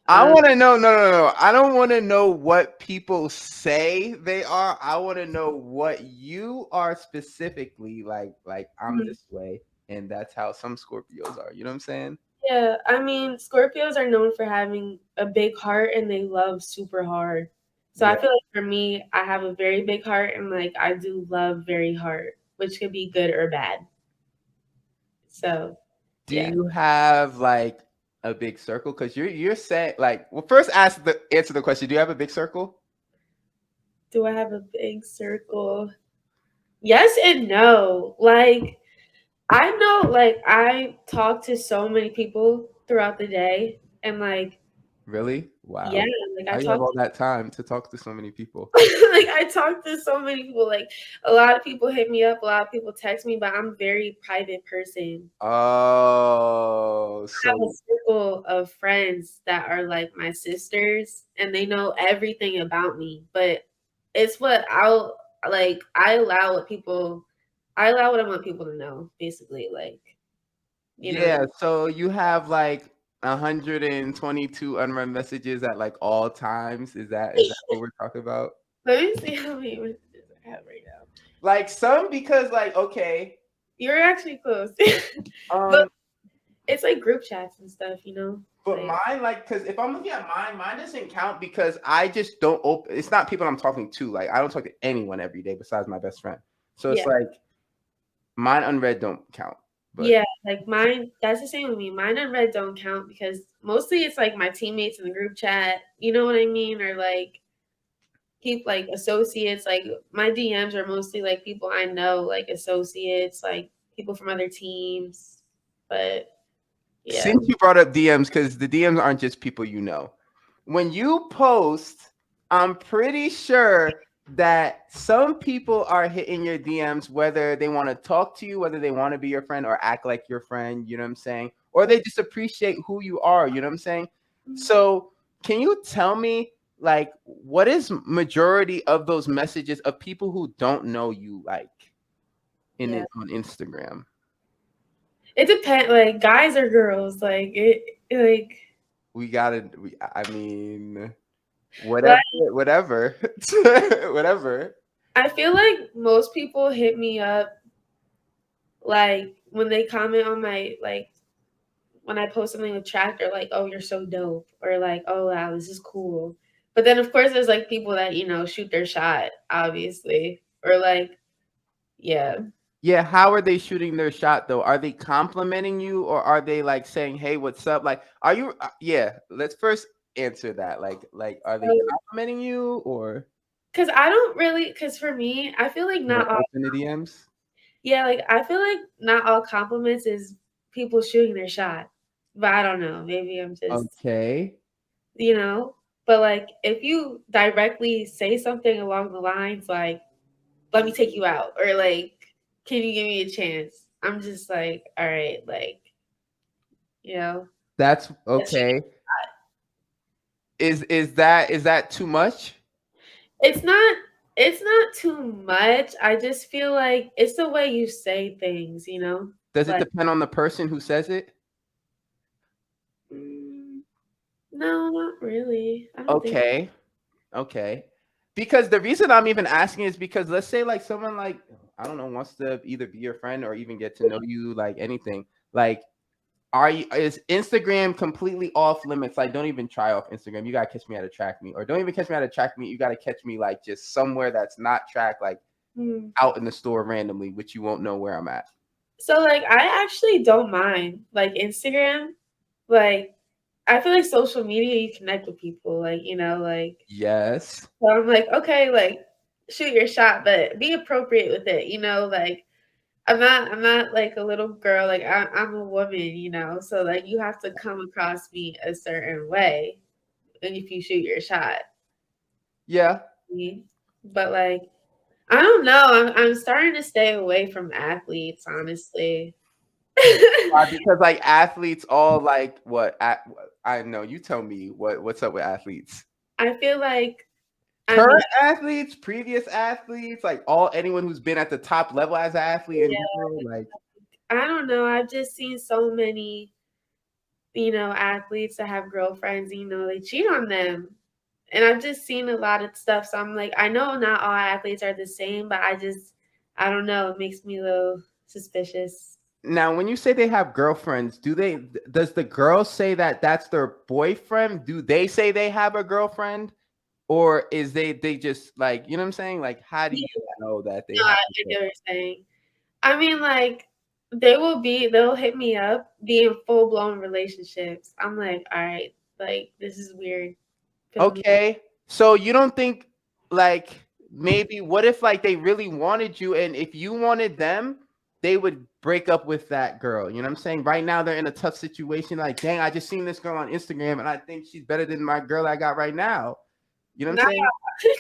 I Um, want to know, no, no, no. I don't want to know what people say they are. I want to know what you are specifically like I'm mhm. this way and that's how some Scorpios are. You know what I'm saying? Yeah, I mean, Scorpios are known for having a big heart and they love super hard. So I Yeah. feel like for me, I have a very big heart and like I do love very hard, which could be good or bad. So Do yeah. you have like a big circle? Because you're saying like, well, first answer the question. Do you have a big circle? Do I have a big circle? Yes and no. Like I know like I talk to so many people throughout the day and like Really? yeah, Wow. like I How you have talk all that time to talk to so many people? like I talk to so many people. Like a lot of people hit me up, a lot of people text me, but I'm a very private person. Oh, I have a so circle of friends that are like my sisters and they know everything about me. But it's what I'll like I allow what I want people to know, basically. Like, you know, yeah, so you have like 122 unread messages at like all times. Is that what we're talking about? let me see how many messages I have right now. Like some because like okay, You're actually close. But um, it's like group chats and stuff, you know? but Like mine like because if I'm looking at mine doesn't count because I just don't open. It's not people I'm talking to. Like I don't talk to anyone every day besides my best friend. So yeah. it's like mine unread don't count. But Yeah, like mine, that's the same with me. Mine unread don't count because mostly it's like my teammates in the group chat, you know what I mean? Or like people like associates, like my DMs are mostly like people I know, like associates, like people from other teams. But yeah. since you brought up DMs, because the DMs aren't just people you know. When you post, I'm pretty sure that some people are hitting your DMs, whether they want to talk to you, whether they want to be your friend or act like your friend, you know what I'm saying? Or they just appreciate who you are, you know what I'm saying? So, can you tell me, like, what is majority of those messages of people who don't know you, like, in Yeah. it on Instagram? It depends like guys or girls, like like We gotta, I mean, like whatever, whatever, whatever. I feel like most people hit me up like when they comment on my like when I post something with track, they're like, "Oh, you're so dope," or like, "Oh, wow, this is cool." But then, of course, there's like people that shoot their shot, obviously, or like, yeah. Yeah, how are they shooting their shot though? Are they complimenting you or are they like saying, "Hey, what's up?" Like, are you? Yeah, let's first answer that. Like, are they So, complimenting you or because I don't really, because for me, I feel like you not don't all, open the DMs? yeah, like I feel like not all compliments is people shooting their shot. But I don't know, maybe I'm just, Okay, you know. But like, if you directly say something along the lines like, let me take you out or like can you give me a chance, I'm just like all right, like you know that's that's shooting. okay. Is that too much? it's not it's not too much. I just feel like it's the way you say things, Does it like depend on the person who says it? mm, no, not really, I don't think. Okay. Okay. Because the reason I'm even asking is because let's say like someone like I don't know wants to either be your friend or even get to know you like anything. Like is Instagram completely off limits? Like don't even try off Instagram. You gotta catch me at a track meet. Or don't even catch me at a track meet. You gotta catch me like just somewhere that's not track, like Mm. out in the store randomly, which you won't know where I'm at. So like I actually don't mind like Instagram, like I feel like social media you connect with people, like like Yes. so I'm like, okay, like shoot your shot, but be appropriate with it, like I'm not like a little girl, like I'm a woman, so like you have to come across me a certain way and if you shoot your shot. Yeah. me. But like, I don't know. I'm starting to stay away from athletes, honestly. Why? Because like athletes all like what? I know. You tell me what's up with athletes. I feel like, I mean, Current athletes, previous athletes, like all anyone who's been at the top level as an athlete in yeah, general, like I don't know. I've just seen so many, athletes that have girlfriends, they cheat on them. And I've just seen a lot of stuff. So I'm like, I know not all athletes are the same, but I don't know. It makes me a little suspicious. now when you say they have girlfriends, does the girl say that that's their boyfriend? Do they say they have a girlfriend? Or is they just like, you know what I'm saying? Like, how do Yeah, you know that they no, I have a get what girlfriend? you're saying. I mean, like, they'll hit me up, be in full blown relationships. I'm like, all right, like, this is weird. Cause Okay. So you don't think like maybe what if like they really wanted you and if you wanted them, they would break up with that girl. You know what I'm saying? Right now they're in a tough situation. Like, dang, I just seen this girl on Instagram and I think she's better than my girl I got right now. You know what I'm no,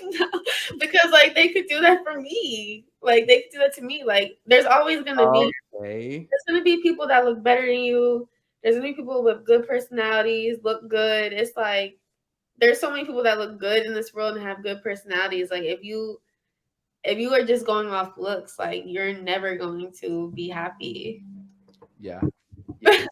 saying? no, because like they could do that for me. Like they could do that to me. Like Okay. there's gonna be people that look better than you. There's gonna be people with good personalities, look good. It's like there's so many people that look good in this world and have good personalities. Like if you are just going off looks, like you're never going to be happy. Yeah. Yeah.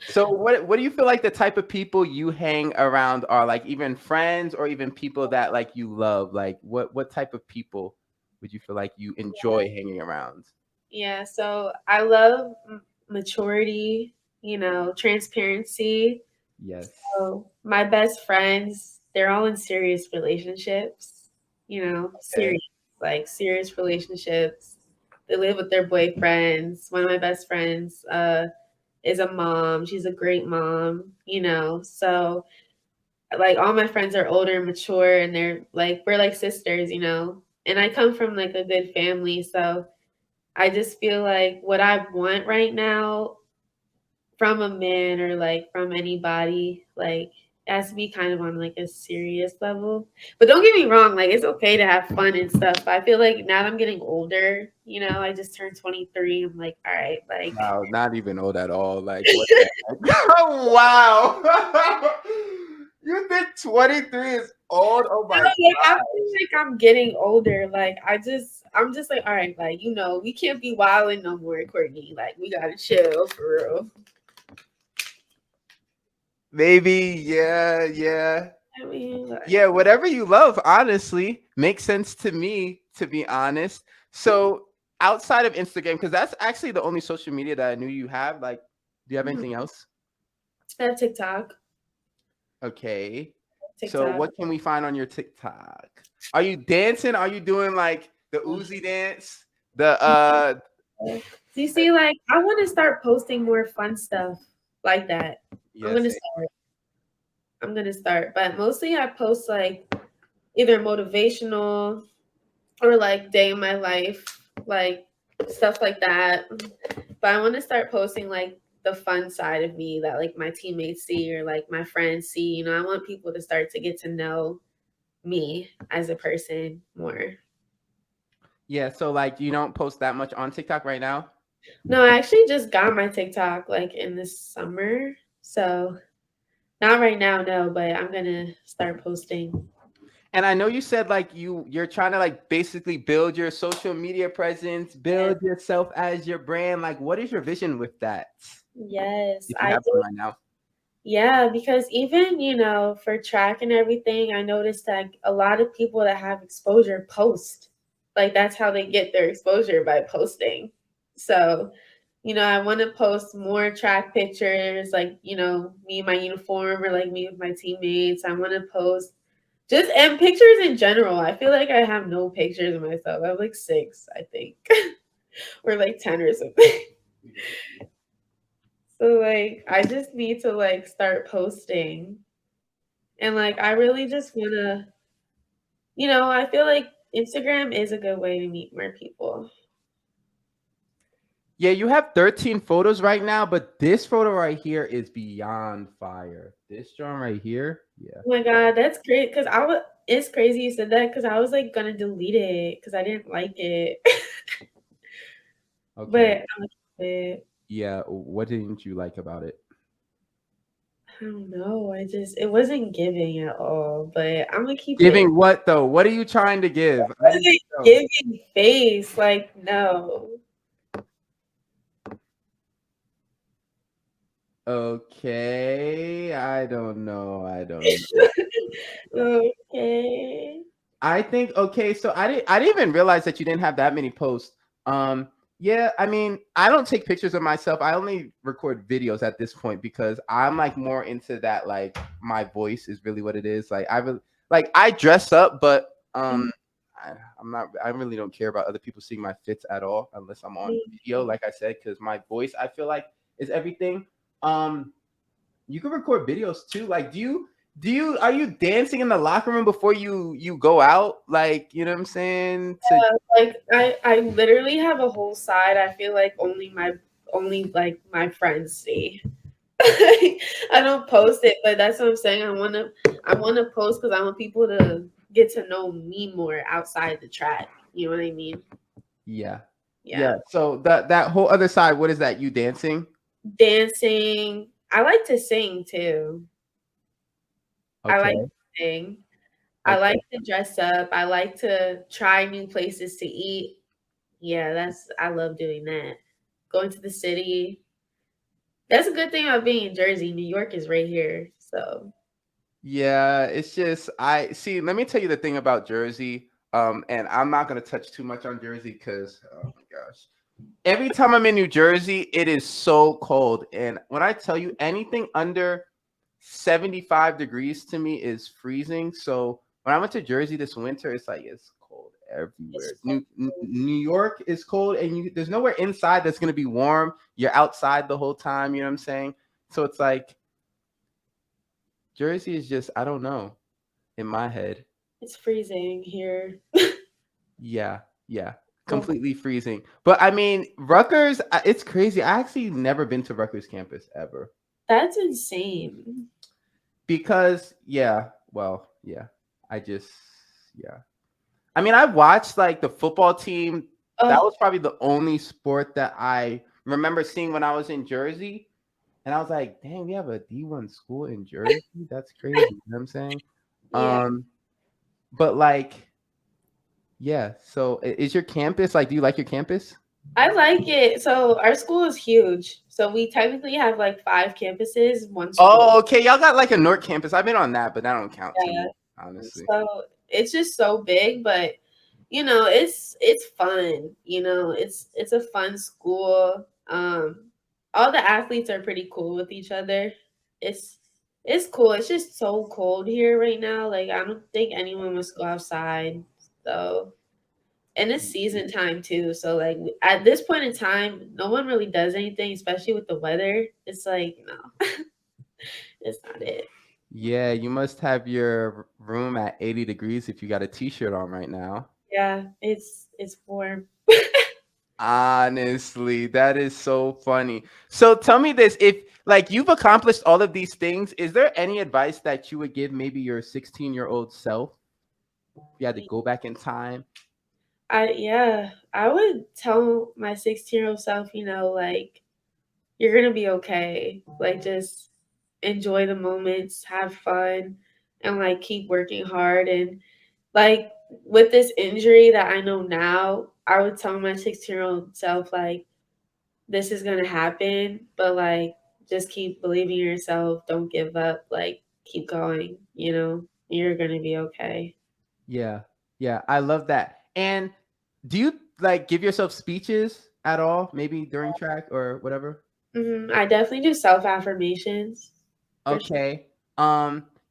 So what do you feel like the type of people you hang around are like even friends or even people that like you love? Like what type of people would you feel like you enjoy hanging around? Yeah, so I love maturity, transparency. Yes. So my best friends, they're all in serious relationships, Okay. serious relationships. They live with their boyfriends. One of my best friends is a mom. She's a great mom. So like all my friends are older and mature and we're like sisters. And I come from like a good family, so I just feel like what I want right now from a man or like from anybody, like it has to be kind of on like a serious level. But don't get me wrong, like it's okay to have fun and stuff. I feel like now that I'm getting older, I just turned 23. I'm like, all right, like Wow, not even old at all. Like what the heck? Oh wow. You think 23 is old? Oh my I feel like I'm getting older. Like I'm just like, all right, like we can't be wilding no more, Courtney. Like we gotta chill for real. maybe, yeah, yeah. I mean, like, Yeah, whatever you love, honestly, makes sense to me, to be honest. So outside of Instagram, because that's actually the only social media that I knew you have. Like, do you have mhm. anything else? I have TikTok. Okay. So TikTok. what can we find on your TikTok? Are you dancing? Are you doing like the Uzi dance? The Do you see, like, I want to start posting more fun stuff like that. I'm yes. gonna start. I'm gonna start, but mostly I post like either motivational or like day in my life, like stuff like that. But I want to start posting like the fun side of me that like my teammates see or like my friends see. I want people to start to get to know me as a person more. Yeah, so like you don't post that much on TikTok right now? No, I actually just got my TikTok like in the summer. So not right now, no, but I'm gonna start posting. And I know you said like you're trying to like basically build your social media presence, Yes, build yourself as your brand. Like what is your vision with that? yes, If you I have one do. right now. Yeah, because even, for track and everything, I noticed that a lot of people that have exposure post. Like that's how they get their exposure by posting. So, I want to post more track pictures, like, me in my uniform or like me with my teammates. I want to post just and pictures in general. I feel like I have no pictures of myself. I have like six, I think, or like 10 or something. So like I just need to like start posting. And like I really just wanna, I feel like Instagram is a good way to meet more people. Yeah, you have 13 photos right now, but this photo right here is beyond fire. This drawing right here, yeah. Oh my god, that's great. Cause I was. It's crazy you said that because I was like gonna delete it because I didn't like it, but Okay. I'm gonna keep it. Yeah, what didn't you like about it? I don't know. It wasn't giving at all. But I'm gonna keep it. Giving what though? What are you trying to give? It I need wasn't to know. giving face. Like no. Okay, I don't know. I don't know. Okay. I think okay, so I didn't even realize that you didn't have that many posts. Um yeah, I mean, I don't take pictures of myself. I only record videos at this point because I'm like more into that like my voice is really what it is. Like I really like I dress up, but Mhm, I'm not I really don't care about other people seeing my fits at all unless I'm on video mhm. like I said cuz my voice I feel like is everything. Um you can record videos too. Like, do you are you dancing in the locker room before you go out? Like, you know what I'm saying? To Like I literally have a whole side. I feel like only like my friends see. I don't post it, but that's what I'm saying. I wanna post because I want people to get to know me more outside the track. You know what I mean? yeah. Yeah. Yeah. So that whole other side, what is that? You dancing? Dancing. I like to sing too. I like Okay. to sing. I like Okay. to dress up. I like to try new places to eat. Yeah, I love doing that. Going to the city. That's a good thing about being in Jersey. New York is right here. So Yeah, it's just I see, let me tell you the thing about Jersey. And I'm not gonna touch too much on Jersey because oh my gosh. Every time I'm in New Jersey, it is so cold. And when I tell you anything under 75 degrees to me is freezing. So when I went to Jersey this winter, it's like it's cold it's everywhere. cold. New York is cold, and there's nowhere inside that's gonna be warm. You're outside the whole time. You know what I'm saying? So it's like Jersey is just I don't know in my head. It's freezing here. Yeah, yeah, So completely freezing. But I mean, Rutgers, it's crazy. I actually never been to Rutgers campus ever that's insane. because yeah, well, yeah, I just yeah. I mean, I watched like the football team. That Oh, was probably the only sport that I remember seeing when I was in Jersey. And I was like, dang, we have a D1 school in Jersey. That's crazy. You know what I'm saying? yeah. But like, yeah. So is your campus like, do you like your campus? I like it. So our school is huge. So we technically have like 5 campuses, one school. Oh, okay. Y'all got like a North campus. I've been on that, but that don't count to Yeah. me, honestly. So it's just so big, but it's fun. It's a fun school. All the athletes are pretty cool with each other. It's it's cool. It's just so cold here right now. Like I don't think anyone wants to go outside. So and it's season time too. So like at this point in time, no one really does anything, especially with the weather. It's like no, it's not it. Yeah, you must have your room at 80 degrees if you got a t-shirt on right now. Yeah, it's warm. Honestly, that is so funny. So tell me this, if like you've accomplished all of these things, is there any advice that you would give maybe your 16-year-old self if you had to go back in time? I would tell my 16-year-old self, like you're gonna be okay. Like just enjoy the moments, have fun, and like keep working hard. And like with this injury that I know now, I would tell my 16-year-old self like this is gonna happen, but like just keep believing in yourself. Don't give up. Like keep going. You're gonna be okay. Yeah. Yeah, I love that. And do you like give yourself speeches at all, maybe during track or whatever? I definitely do self affirmations for sure. Okay.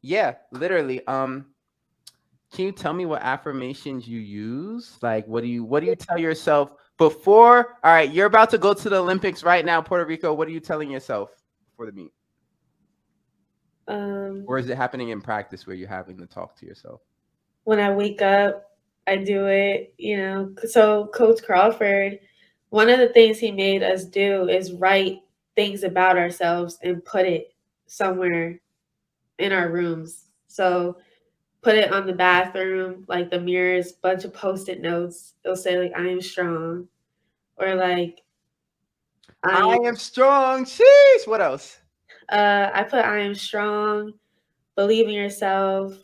Yeah, literally. Can you tell me what affirmations you use? Like what do you tell yourself before? All right, you're about to go to the Olympics right now, Puerto Rico. What are you telling yourself before the meet? Um, Or is it happening in practice where you're having to talk to yourself? when I wake up, I do it. So Coach Crawford, one of the things he made us do is write things about ourselves and put it somewhere in our rooms. So put it on the bathroom, like the mirrors, bunch of post-it notes. It'll say like I am strong, or like I I am strong. Sheesh. What else? I put I am strong, believe in yourself,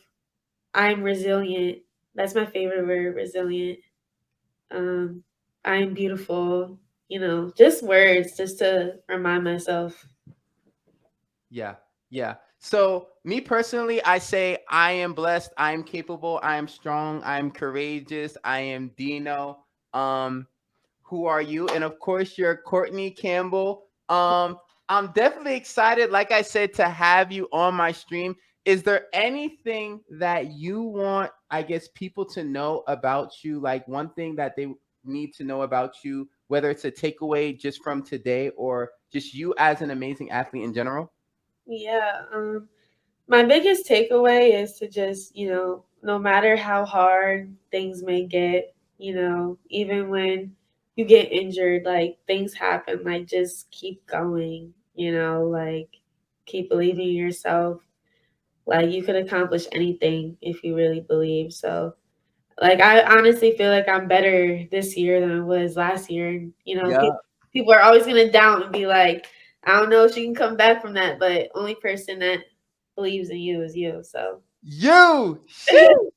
I'm resilient. That's my favorite word, resilient. Um, I'm beautiful. Just words just to remind myself. Yeah. Yeah. So, me personally, I say I am blessed, I am capable, I am strong, I am courageous, I am Dino. Um, who are you? And of course, you're Courtney Campbell. I'm definitely excited, like I said, to have you on my stream. Is there anything that you want, I guess, people to know about you? Like one thing that they need to know about you, whether it's a takeaway just from today or just you as an amazing athlete in general? Yeah. My biggest takeaway is to just, no matter how hard things may get, even when you get injured, like things happen, like just keep going, like keep believing in yourself. Like you could accomplish anything if you really believe. So, like I honestly feel like I'm better this year than I was last year. And Yeah. people are always gonna doubt and be like, I don't know if she can come back from that, but only person that believes in you is you. So You. Sheesh.